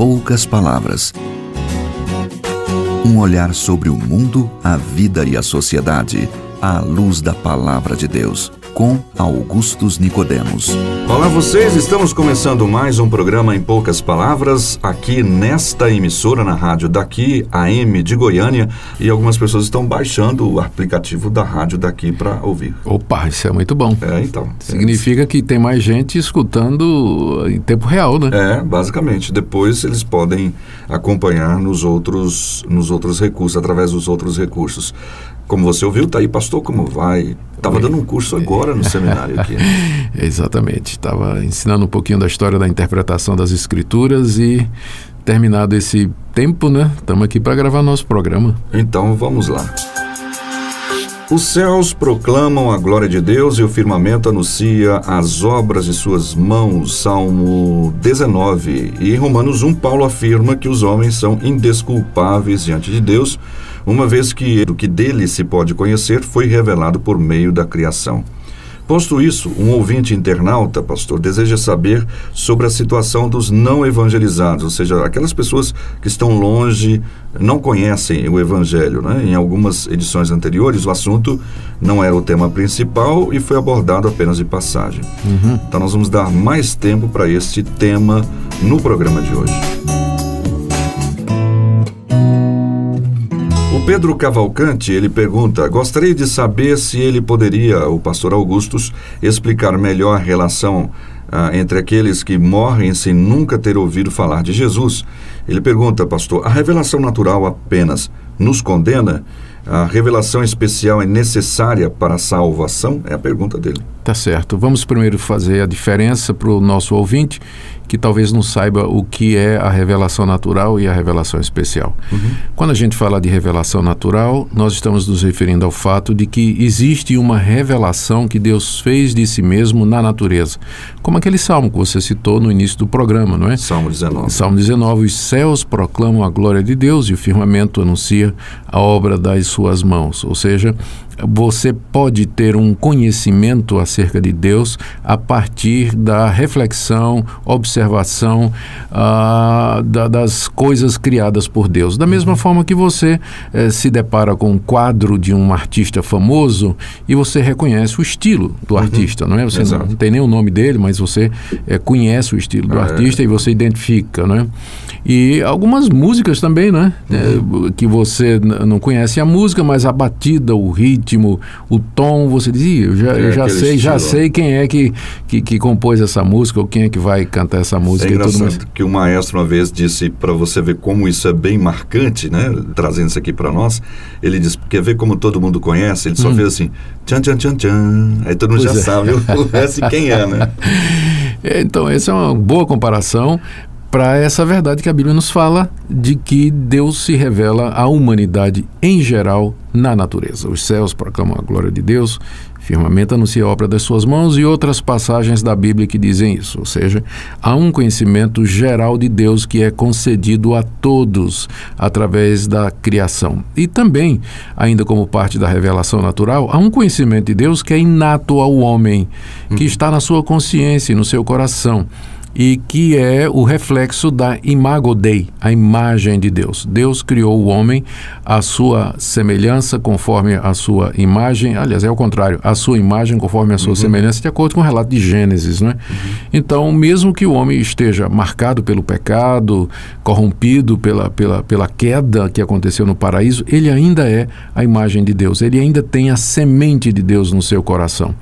poucas palavras. Um olhar sobre o mundo, a vida e a sociedade, à luz da Palavra de Deus, com Augustus Nicodemos. Olá vocês, estamos começando mais um programa Em Poucas Palavras, aqui nesta emissora, na rádio daqui, AM de Goiânia, e algumas pessoas estão baixando o aplicativo da rádio daqui para ouvir. Opa, isso é muito bom. Então. Significa que tem mais gente escutando em tempo real, né? Basicamente. Depois eles podem acompanhar nos outros recursos, através dos outros recursos. Como você ouviu, tá aí, pastor, como vai? Estava dando um curso agora no seminário aqui. Exatamente. Estava ensinando um pouquinho da história da interpretação das Escrituras e, terminado esse tempo, né? Estamos aqui para gravar nosso programa. Então, vamos lá. Os céus proclamam a glória de Deus e o firmamento anuncia as obras de suas mãos. Salmo 19. E em Romanos 1, Paulo afirma que os homens são indesculpáveis diante de Deus, uma vez que o que dele se pode conhecer foi revelado por meio da criação. Posto isso, um ouvinte internauta, pastor, deseja saber sobre a situação dos não evangelizados, ou seja, aquelas pessoas que estão longe, não conhecem o evangelho, né? Em algumas edições anteriores, o assunto não era o tema principal e foi abordado apenas de passagem. Então nós vamos dar mais tempo para este tema no programa de hoje. O Pedro Cavalcante, ele pergunta: gostaria de saber se ele poderia, o pastor Augustus, explicar melhor a relação entre aqueles que morrem sem nunca ter ouvido falar de Jesus. Ele pergunta, pastor, a revelação natural apenas nos condena? A revelação especial é necessária para a salvação? É a pergunta dele. Tá certo. Vamos primeiro fazer a diferença para o nosso ouvinte, que talvez não saiba o que é a revelação natural e a revelação especial. Quando a gente fala de revelação natural, nós estamos nos referindo ao fato de que existe uma revelação que Deus fez de si mesmo na natureza. Como aquele salmo que você citou no início do programa, não é? Salmo 19. Salmo 19. Os céus proclamam a glória de Deus e o firmamento anuncia a obra das suas mãos. Ou seja, você pode ter um conhecimento acerca de Deus a partir da reflexão, observação das coisas criadas por Deus. Da mesma forma que você se depara com um quadro de um artista famoso e você reconhece o estilo do artista, não é? Você não tem nem o nome dele, mas você conhece o estilo do artista e você identifica, não é? E algumas músicas também, né? Que você não conhece a música, mas a batida, o ritmo, o tom, você diz, eu já sei quem é que compôs essa música ou quem é que vai cantar essa música. É engraçado e tudo mais. Que o maestro uma vez disse, para você ver como isso é bem marcante, né? Trazendo isso aqui para nós, ele disse, quer ver como todo mundo conhece? Ele só fez assim, tchan, tchan, tchan, tchan, aí todo mundo sabe quem é, né? Então, essa é uma boa comparação para essa verdade que a Bíblia nos fala de que Deus se revela à humanidade em geral na natureza. Os céus proclamam a glória de Deus, firmamento anuncia a obra das suas mãos e outras passagens da Bíblia que dizem isso. Ou seja, há um conhecimento geral de Deus que é concedido a todos através da criação. E também, ainda como parte da revelação natural, há um conhecimento de Deus que é inato ao homem, que está na sua consciência e no seu coração, e que é o reflexo da imago Dei, a imagem de Deus. Deus criou o homem à sua semelhança, conforme a sua imagem, aliás, é o contrário, a sua imagem conforme a sua semelhança, de acordo com o relato de Gênesis, né? Então, mesmo que o homem esteja marcado pelo pecado, corrompido pela queda que aconteceu no paraíso, ele ainda é a imagem de Deus, ele ainda tem a semente de Deus no seu coração.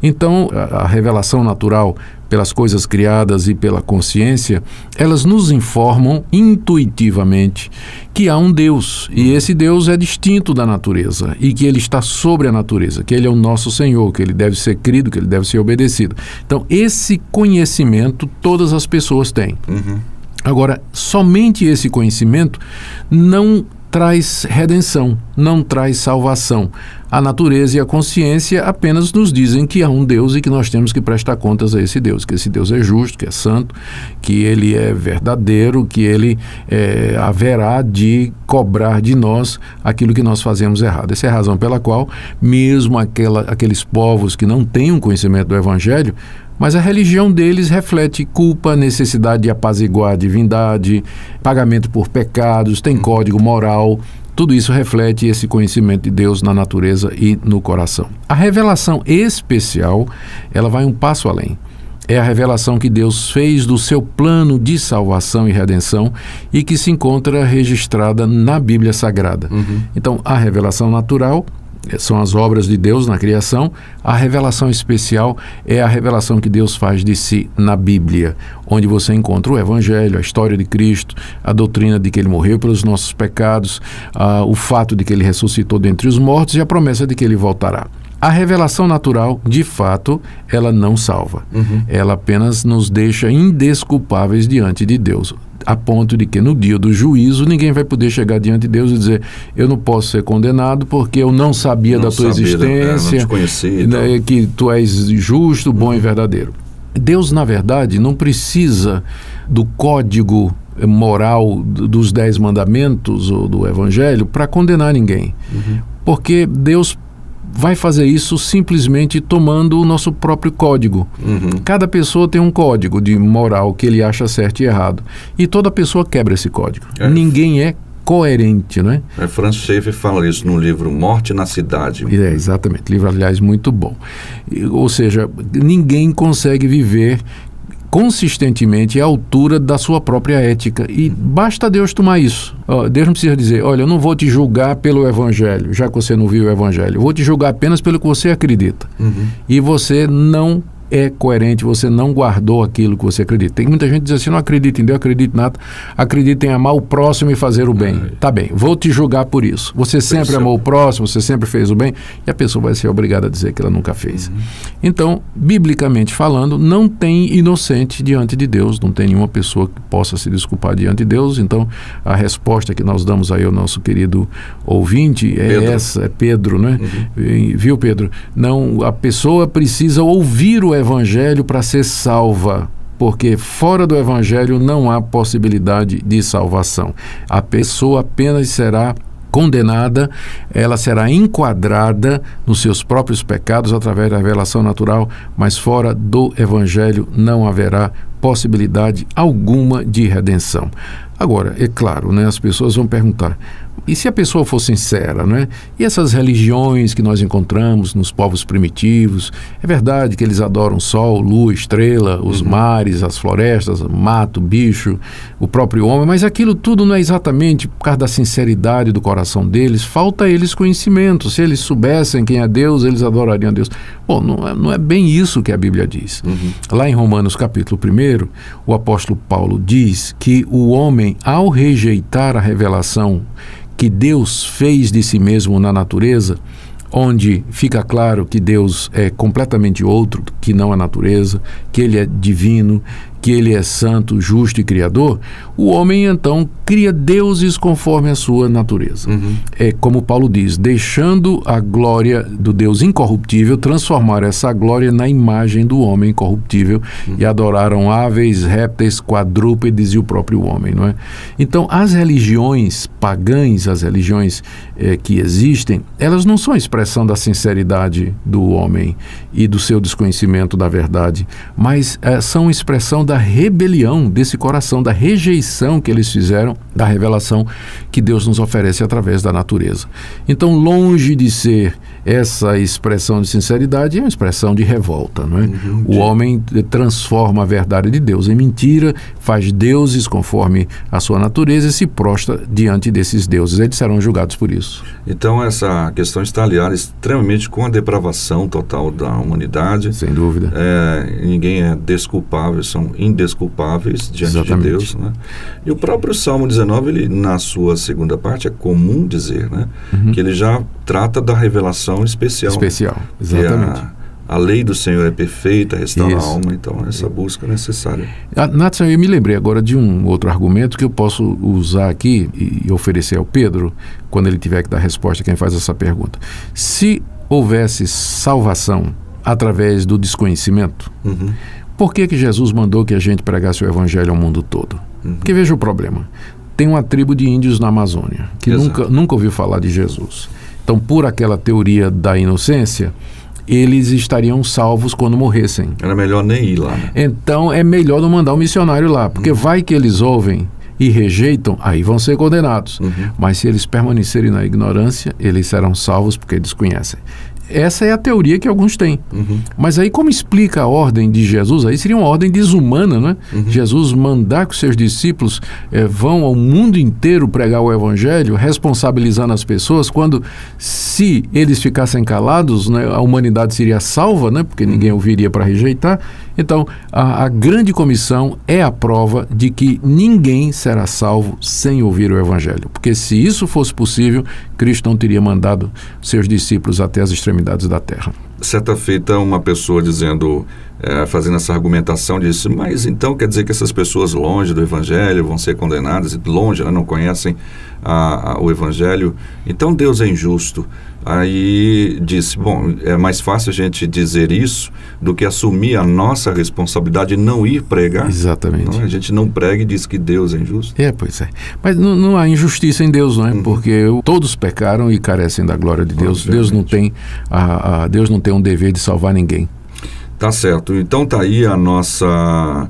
Então, a revelação natural pelas coisas criadas e pela consciência, elas nos informam intuitivamente que há um Deus, e esse Deus é distinto da natureza, e que ele está sobre a natureza, que ele é o nosso Senhor, que ele deve ser crido, que ele deve ser obedecido. Então, esse conhecimento todas as pessoas têm. Agora, somente esse conhecimento não traz redenção, não traz salvação. A natureza e a consciência apenas nos dizem que há um Deus e que nós temos que prestar contas a esse Deus, que esse Deus é justo, que é santo, que ele é verdadeiro, que ele haverá de cobrar de nós aquilo que nós fazemos errado. Essa é a razão pela qual, mesmo aqueles povos que não têm um conhecimento do Evangelho, Mas a religião deles reflete culpa, necessidade de apaziguar a divindade, pagamento por pecados, tem código moral. Tudo isso reflete esse conhecimento de Deus na natureza e no coração. A revelação especial, ela vai um passo além. É a revelação que Deus fez do seu plano de salvação e redenção e que se encontra registrada na Bíblia Sagrada. Então, a revelação natural são as obras de Deus na criação. A revelação especial é a revelação que Deus faz de si na Bíblia, onde você encontra o Evangelho, a história de Cristo, a doutrina de que Ele morreu pelos nossos pecados, o fato de que Ele ressuscitou dentre os mortos e a promessa de que Ele voltará. A revelação natural, de fato, ela não salva. Ela apenas nos deixa indesculpáveis diante de Deus, a ponto de que no dia do juízo ninguém vai poder chegar diante de Deus e dizer: eu não posso ser condenado porque eu não sabia da tua existência, não te conheci, que tu és justo, bom e verdadeiro. Deus, na verdade, não precisa do código moral dos 10 mandamentos ou do Evangelho para condenar ninguém, porque Deus vai fazer isso simplesmente tomando o nosso próprio código. Cada pessoa tem um código de moral que ele acha certo e errado. E toda pessoa quebra esse código. Ninguém é coerente, não é? Franz Schaeffer fala isso no livro Morte na Cidade. Exatamente. Livro, aliás, muito bom. Ou seja, ninguém consegue viver consistentemente à altura da sua própria ética. E basta Deus tomar isso. Deus não precisa dizer: olha, eu não vou te julgar pelo Evangelho, já que você não viu o Evangelho. Eu vou te julgar apenas pelo que você acredita. E você não é coerente, você não guardou aquilo que você acredita. Tem muita gente que diz assim: não acredito em Deus, acredito em nada, acredito em amar o próximo e fazer o bem. Tá bem, vou te julgar por isso. Você sempre amou o próximo, você sempre fez o bem, e a pessoa vai ser obrigada a dizer que ela nunca fez. Então, biblicamente falando, não tem inocente diante de Deus, não tem nenhuma pessoa que possa se desculpar diante de Deus. Então, a resposta que nós damos aí ao nosso querido ouvinte é Pedro, né? Viu, Pedro? Não, a pessoa precisa ouvir o Evangelho para ser salva, porque fora do Evangelho não há possibilidade de salvação. A pessoa apenas será condenada, ela será enquadrada nos seus próprios pecados através da revelação natural, mas fora do Evangelho não haverá possibilidade alguma de redenção. Agora, é claro, né, as pessoas vão perguntar: e se a pessoa for sincera, né? E essas religiões que nós encontramos nos povos primitivos, é verdade que eles adoram sol, lua, estrela, os mares, as florestas, mato, bicho, o próprio homem, mas aquilo tudo não é exatamente por causa da sinceridade do coração deles, falta a eles conhecimento. Se eles soubessem quem é Deus, eles adorariam a Deus. Bom, não é bem isso que a Bíblia diz. Lá em Romanos capítulo 1, o apóstolo Paulo diz que o homem, ao rejeitar a revelação que Deus fez de si mesmo na natureza, onde fica claro que Deus é completamente outro que não a natureza, que Ele é divino, que Ele é santo, justo e criador, o homem então cria deuses conforme a sua natureza. É como Paulo diz: deixando a glória do Deus incorruptível, transformar essa glória na imagem do homem incorruptível, e adoraram aves, répteis, quadrúpedes e o próprio homem, não é? Então, as religiões pagãs, as religiões que existem, elas não são a expressão da sinceridade do homem e do seu desconhecimento da verdade, mas são expressão da rebelião desse coração, da rejeição que eles fizeram da revelação que Deus nos oferece através da natureza. Então, longe de ser essa expressão de sinceridade, é uma expressão de revolta, não é? O homem transforma a verdade de Deus em mentira, faz deuses conforme a sua natureza e se prostra diante desses deuses. Eles serão julgados por isso. Então, essa questão está aliada extremamente com a depravação total da humanidade. Sem dúvida. Ninguém é desculpável, são indesculpáveis diante de Deus, né? E o próprio Salmo 19, ele, na sua segunda parte, é comum dizer, né, que ele já trata da revelação especial. Exatamente. A lei do Senhor é perfeita, restaura a alma, então essa busca é necessária. Nathan, eu me lembrei agora de um outro argumento que eu posso usar aqui e oferecer ao Pedro, quando ele tiver que dar resposta a quem faz essa pergunta. Se houvesse salvação através do desconhecimento, por que Jesus mandou que a gente pregasse o Evangelho ao mundo todo? Porque veja o problema. Tem uma tribo de índios na Amazônia que nunca ouviu falar de Jesus. Então, por aquela teoria da inocência, eles estariam salvos quando morressem. Era melhor nem ir lá, né? Então é melhor não mandar um missionário lá, porque vai que eles ouvem e rejeitam, aí vão ser condenados. Mas se eles permanecerem na ignorância, eles serão salvos porque eles conhecem. Essa é a teoria que alguns têm. Mas aí como explica a ordem de Jesus? Aí seria uma ordem desumana, né? Jesus mandar que os seus discípulos vão ao mundo inteiro pregar o evangelho, responsabilizando as pessoas, quando se eles ficassem calados, né, a humanidade seria salva, né? Porque ninguém ouviria para rejeitar. Então, a grande comissão é a prova de que ninguém será salvo sem ouvir o evangelho. Porque se isso fosse possível, Cristo não teria mandado seus discípulos até as extremidades da terra. Certa feita, uma pessoa dizendo, fazendo essa argumentação, disse, mas então quer dizer que essas pessoas longe do evangelho vão ser condenadas, longe, né, não conhecem o evangelho, então Deus é injusto. Aí disse, bom, é mais fácil a gente dizer isso do que assumir a nossa responsabilidade de não ir pregar. Exatamente. Não, a gente não prega e diz que Deus é injusto. Pois é. Mas não há injustiça em Deus, não é? Porque todos pecaram e carecem da glória de Deus. Deus não tem um dever de salvar ninguém. Tá certo. Então tá aí a nossa...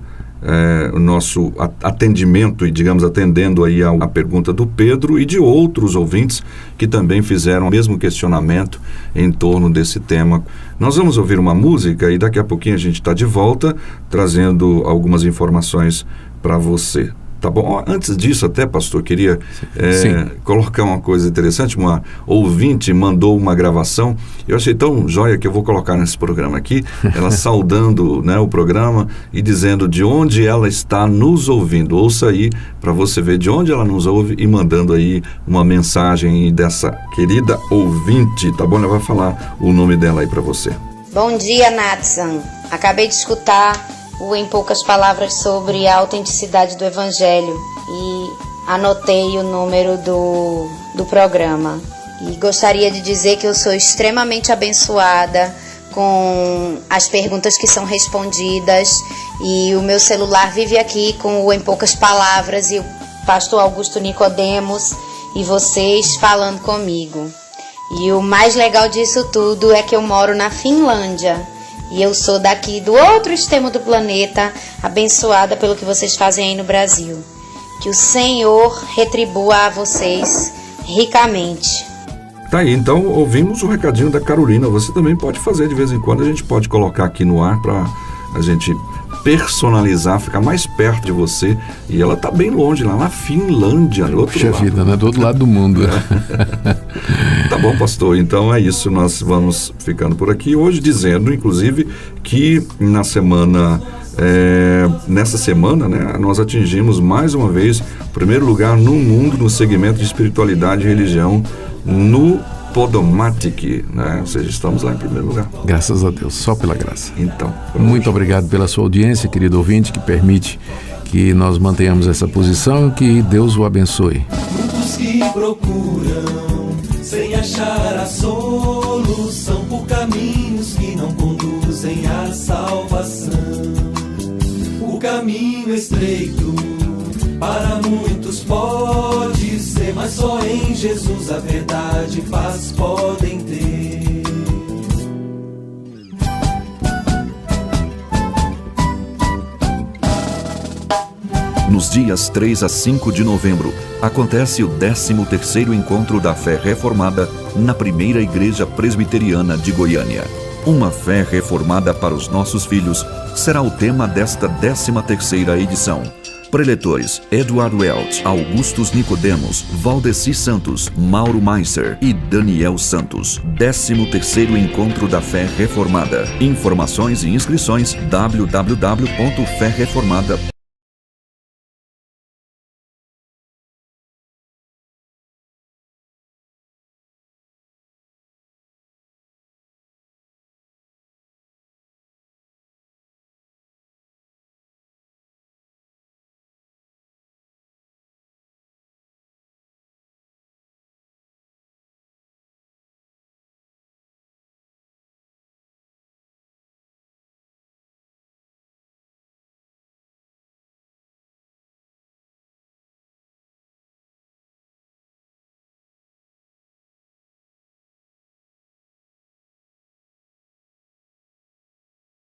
o nosso atendimento, e digamos, atendendo aí a pergunta do Pedro e de outros ouvintes que também fizeram o mesmo questionamento em torno desse tema. Nós vamos ouvir uma música e daqui a pouquinho a gente está de volta trazendo algumas informações para você. Tá bom? Antes disso até, pastor, queria colocar uma coisa interessante. Uma ouvinte mandou uma gravação, eu achei tão joia que eu vou colocar nesse programa aqui, ela saudando, né, o programa e dizendo de onde ela está nos ouvindo. Ouça aí para você ver de onde ela nos ouve e mandando aí uma mensagem dessa querida ouvinte, tá bom? Ela vai falar o nome dela aí para você. Bom dia, Natsan. Acabei de escutar em poucas palavras sobre a autenticidade do Evangelho e anotei o número do programa. E gostaria de dizer que eu sou extremamente abençoada com as perguntas que são respondidas e o meu celular vive aqui com o Em Poucas Palavras e o pastor Augusto Nicodemos e vocês falando comigo. E o mais legal disso tudo é que eu moro na Finlândia. E eu sou daqui do outro extremo do planeta, abençoada pelo que vocês fazem aí no Brasil. Que o Senhor retribua a vocês ricamente. Tá aí, então ouvimos o recadinho da Carolina. Você também pode fazer de vez em quando, a gente pode colocar aqui no ar para a gente personalizar, ficar mais perto de você. E ela tá bem longe, lá na Finlândia, do outro lado. Vida, né? Do outro lado do mundo. Tá bom, pastor. Então é isso, nós vamos ficando por aqui hoje, dizendo, inclusive, que nessa semana, né, nós atingimos mais uma vez o primeiro lugar no mundo no segmento de espiritualidade e religião no Podomatic, né? Ou seja, estamos lá em primeiro lugar. Graças a Deus, só pela graça. Então, muito obrigado pela sua audiência, querido ouvinte, que permite que nós mantenhamos essa posição e que Deus o abençoe. Muitos que procuram sem achar a solução por caminhos que não conduzem à salvação. O caminho estreito para muitos pode ser, mas só em Jesus a verdade e paz podem ter. Nos dias 3 a 5 de novembro, acontece o 13º Encontro da Fé Reformada na Primeira Igreja Presbiteriana de Goiânia. Uma fé reformada para os nossos filhos será o tema desta 13ª edição. Preletores Edward Welch, Augustus Nicodemos, Valdeci Santos, Mauro Meiser e Daniel Santos. 13º Encontro da Fé Reformada. Informações e inscrições www.fereformada.com